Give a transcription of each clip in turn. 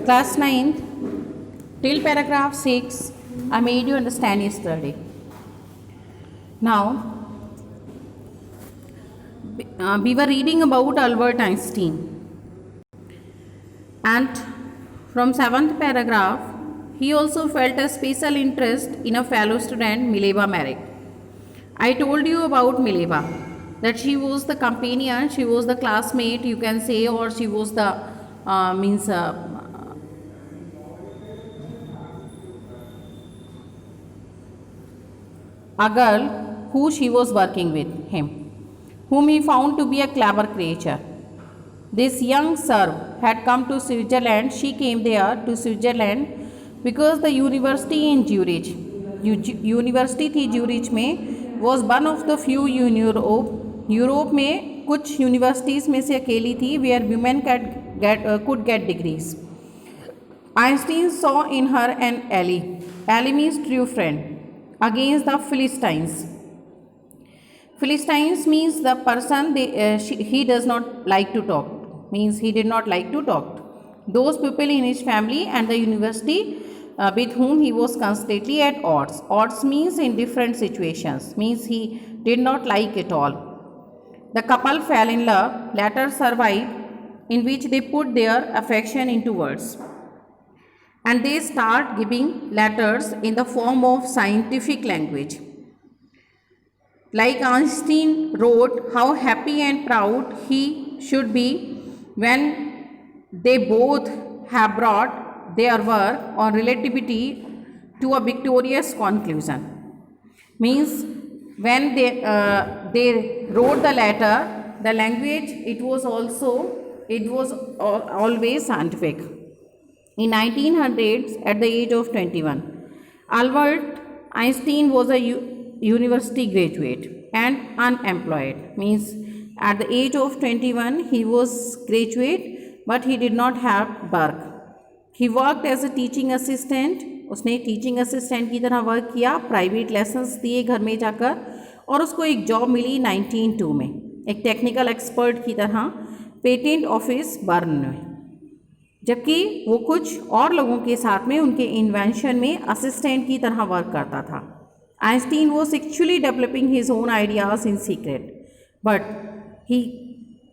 Class 9th, till paragraph 6, I made you understand yesterday. Now, we were reading about Albert Einstein, and from 7th paragraph, he also felt a special interest in a fellow student, Mileva Merrick. I told you about Mileva, that she was the companion, she was the classmate, you can say, or she was the a girl who she was working with him, whom he found to be a clever creature. This young serf had come to Switzerland. She came there to Switzerland because the university in Zurich, university थी Zurich में, was one of the few in Europe. Europe में कुछ universities में से अकेली थी where women could get degrees. Einstein saw in her an ally. Ally means true friend. Against the Philistines. Philistines means the person he does not like to talk. Means he did not like to talk. Those people in his family and the university with whom he was constantly at odds. Odds means in different situations. Means he did not like at all. The couple fell in love. Later survived, in which they put their affection into words. And they start giving letters in the form of scientific language. Like Einstein wrote how happy and proud he should be when they both have brought their work on relativity to a victorious conclusion. Means when they wrote the letter, the language, it was always scientific. In 1900s, at the age of 21, Albert Einstein was a university graduate and unemployed. Means at the age of 21, he was graduate, but he did not have work. He worked as a teaching assistant. उसने teaching assistant की तरह work किया, private lessons दिए घर में जाकर, और उसको एक जॉब मिली 1902 में एक टेक्निकल एक्सपर्ट की तरह पेटेंट ऑफिस बर्न में, जबकि वो कुछ और लोगों के साथ में उनके इन्वेंशन में असिस्टेंट की तरह वर्क करता था. Einstein was actually developing his own ideas in secret, but he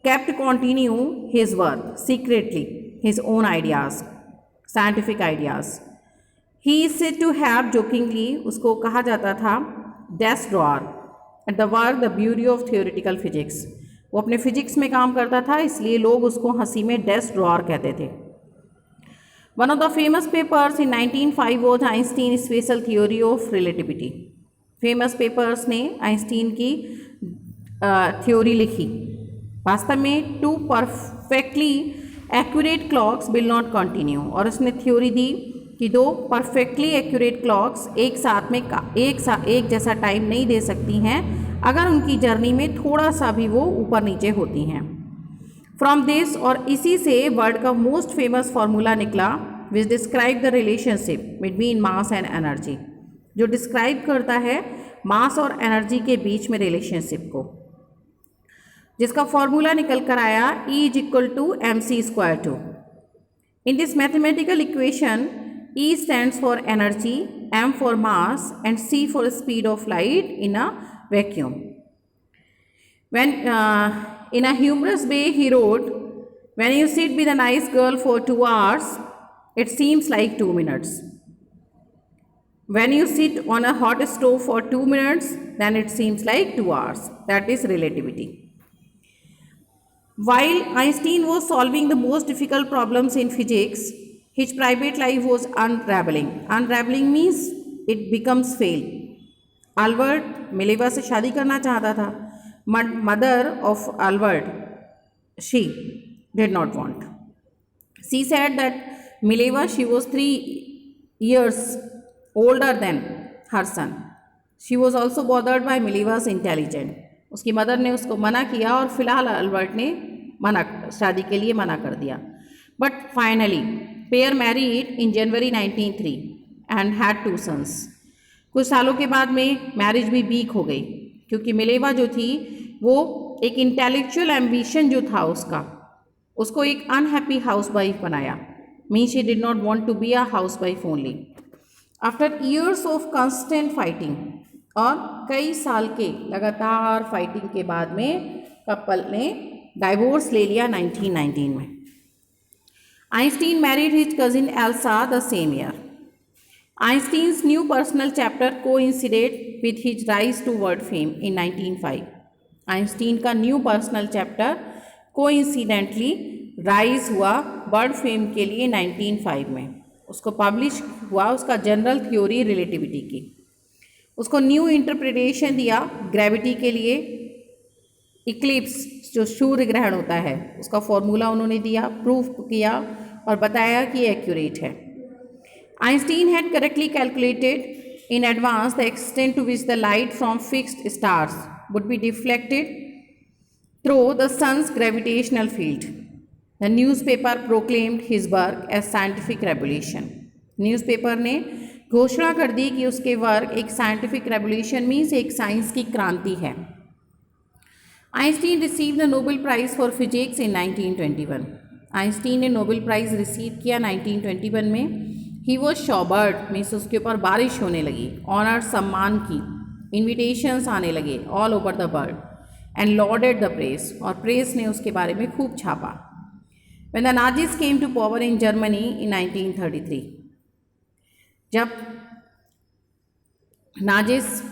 kept continue his work secretly, his own ideas, scientific ideas. He is said to have jokingly, उसको कहा जाता था desk drawer at the work the Bureau of Theoretical Physics. वो अपने physics में काम करता था, इसलिए लोग उसको हंसी में desk drawer कहते थे. One of the famous papers in 1905 was Einstein's special theory of relativity. Famous papers ने आइंस्टीन की थ्योरी लिखी. वास्तव में two perfectly accurate clocks will not continue, और उसने थ्योरी दी कि दो परफेक्टली एक्यूरेट क्लॉक्स एक साथ में एक जैसा टाइम नहीं दे सकती हैं अगर उनकी जर्नी में थोड़ा सा भी वो ऊपर नीचे होती हैं. फ्रॉम दिस, और इसी से वर्ल्ड का मोस्ट फेमस फार्मूला निकला विच describe the relationship between mass and energy, जो डिस्क्राइब करता है मास और एनर्जी के बीच में रिलेशनशिप को, जिसका फॉर्मूला निकल कर आया E is equal to mc²2. In this mathematical equation E stands for energy, m for mass and c for speed of light in a vacuum. When in a humorous way he wrote, when you sit with a nice girl for 2 hours, it seems like 2 minutes. When you sit on a hot stove for 2 minutes, then it seems like 2 hours. That is relativity. While Einstein was solving the most difficult problems in physics, his private life was unraveling. Unraveling means it becomes fail. Albert Mileva से शादी करना चाहता था. Mother of Albert, she did not want. She said that Mileva, she was 3 years older than her son. She was also bothered by Mileva's intelligence. उसकी mother ने उसको मना किया और फिलहाल अल्बर्ट ने शादी के लिए मना कर दिया. But finally pair married in January 1903 and had 2 sons. कुछ सालों के बाद में मैरिज भी वीक हो गई, क्योंकि मिलेवा जो थी वो एक इंटेलेक्चुअल एम्बिशन जो था उसका, उसको एक अनहैप्पी हाउसवाइफ बनाया. Means she did not want to be a house wife only. After years of constant fighting, और कई साल के लगातार फाइटिंग के बाद में कपल ने डाइवोर्स ले लिया 1919 में। Einstein married his cousin Elsa the same year. Einstein's new personal chapter coincided with his rise to world fame in 1905. Einstein का new personal chapter coincidentally rise हुआ वर्ल्ड फेम के लिए 1905 में। उसको पब्लिश हुआ उसका जनरल थ्योरी रिलेटिविटी की। उसको न्यू इंटरप्रिटेशन दिया ग्रेविटी के लिए। इक्लिप्स जो सूर्य ग्रहण होता है उसका फॉर्मूला उन्होंने दिया, प्रूफ किया और बताया कि एक्यूरेट है। Einstein had correctly calculated in advance the extent to which the light from fixed stars would be deflected through the sun's gravitational field. The newspaper proclaimed his work as scientific revolution. Newspaper ने घोषणा कर दी कि उसके work एक scientific revolution means एक science की क्रांति है। Einstein received the Nobel Prize for Physics in 1921. Einstein ने नोबेल प्राइज़ रिसीव किया 1921 में। ही वॉज शॉबर्ड मीन्स उसके ऊपर बारिश होने लगी, ऑनर सम्मान की, इन्विटेशंस आने लगे all over the world, and lauded the press, और प्रेस ने उसके बारे में खूब छापा। When the Nazis came to power in Germany in 1933, जब नाजिस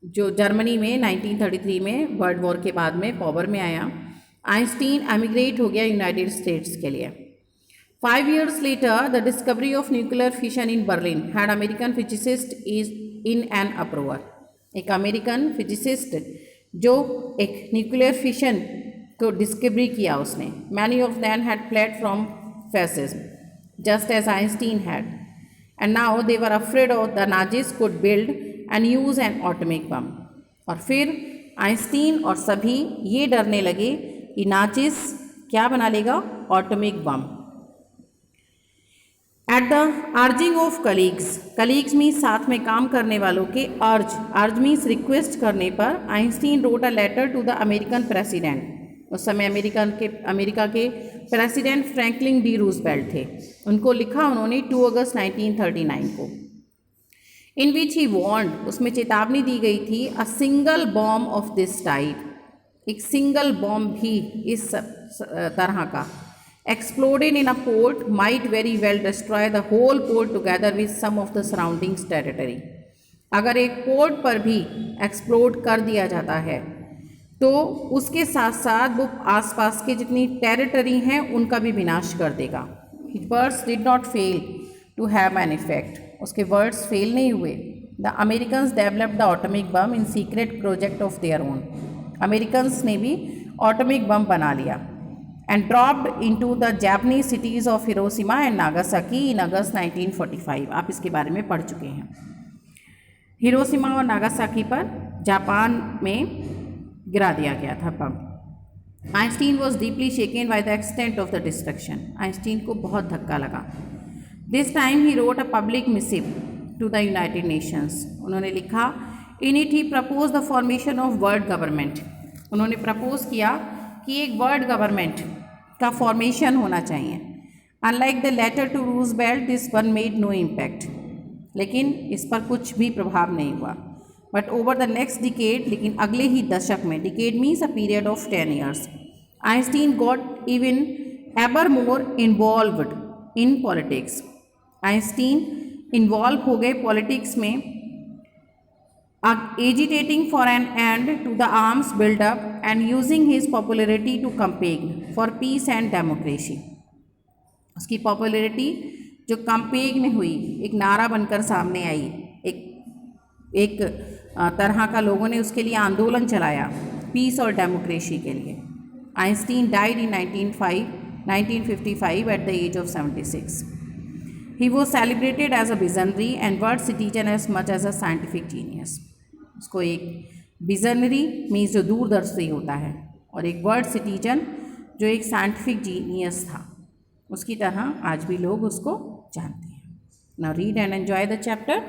जो जर्मनी में 1933 में वर्ल्ड वॉर के बाद में पावर में आया, आइंस्टीन एमिग्रेट हो गया यूनाइटेड स्टेट्स के लिए। 5 years later, the discovery of nuclear fission in Berlin had American physicists is in an uproar. एक अमेरिकन फिजिसिस्ट जो एक न्यूक्लियर फिशन को डिस्कवरी किया उसने। Many of them had fled from fascism, just as Einstein had, and now they were afraid of the Nazis could build and use an atomic bomb. और फिर Einstein और सभी ये डरने लगे कि नाजिस क्या बना लेगा, atomic bomb. At the urging of colleagues means साथ में काम करने वालों के अर्ज मीन्स रिक्वेस्ट करने पर Einstein wrote a letter to the American president. उस समय अमेरिका के प्रेसिडेंट फ्रैंकलिन डी रूजवेल्ट थे। उनको लिखा उन्होंने 2 अगस्त 1939 को, इन विच ही वार्न्ड, उसमें चेतावनी दी गई थी, a single bomb of this type, एक सिंगल बॉम्ब भी इस तरह का, exploded in a port might very well destroy the whole port together with some of the surrounding territory. अगर एक पोर्ट पर भी एक्सप्लोड कर दिया जाता है तो उसके साथ साथ वो आसपास के जितनी टेरिटरी हैं उनका भी विनाश कर देगा। His words did not fail to have an effect. उसके वर्ड्स फेल नहीं हुए। The Americans developed the atomic bomb in secret project of their own. Americans ने भी एटॉमिक बम बना लिया and dropped into the Japanese cities of Hiroshima and Nagasaki in August 1945. आप इसके बारे में पढ़ चुके हैं। हिरोशिमा और नागासाकी पर जापान में गिरा दिया गया था बम। Einstein was deeply shaken by the extent of the destruction. Einstein को बहुत धक्का लगा। This time he wrote a public missive to the United Nations. उन्होंने लिखा, in it he propose the formation of world government. उन्होंने propose किया कि एक वर्ल्ड गवर्नमेंट का फॉर्मेशन होना चाहिए। Unlike the letter to Roosevelt this one made no impact, लेकिन इस पर कुछ भी प्रभाव नहीं हुआ। But over the next decade, लेकिन अगले ही दशक में, decade means a period of 10 years, Einstein got even ever more involved in politics. Einstein involve हो गए पॉलिटिक्स में, agitating for an end to the arms build-up and using his popularity to campaign for peace and democracy. उसकी popularity जो campaign में हुई, एक नारा बनकर सामने आई, एक तरह का लोगों ने उसके लिए आंदोलन चलाया पीस और डेमोक्रेसी के लिए। Einstein died in 1955 at the age of 76. He was celebrated as a visionary and world citizen as much as a scientific genius. उसको एक विजनरी मीन्स जो दूरदर्शी होता है, और एक वर्ल्ड सिटीजन जो एक साइंटिफिक जीनियस था, उसकी तरह आज भी लोग उसको जानते हैं। Now read and enjoy the chapter.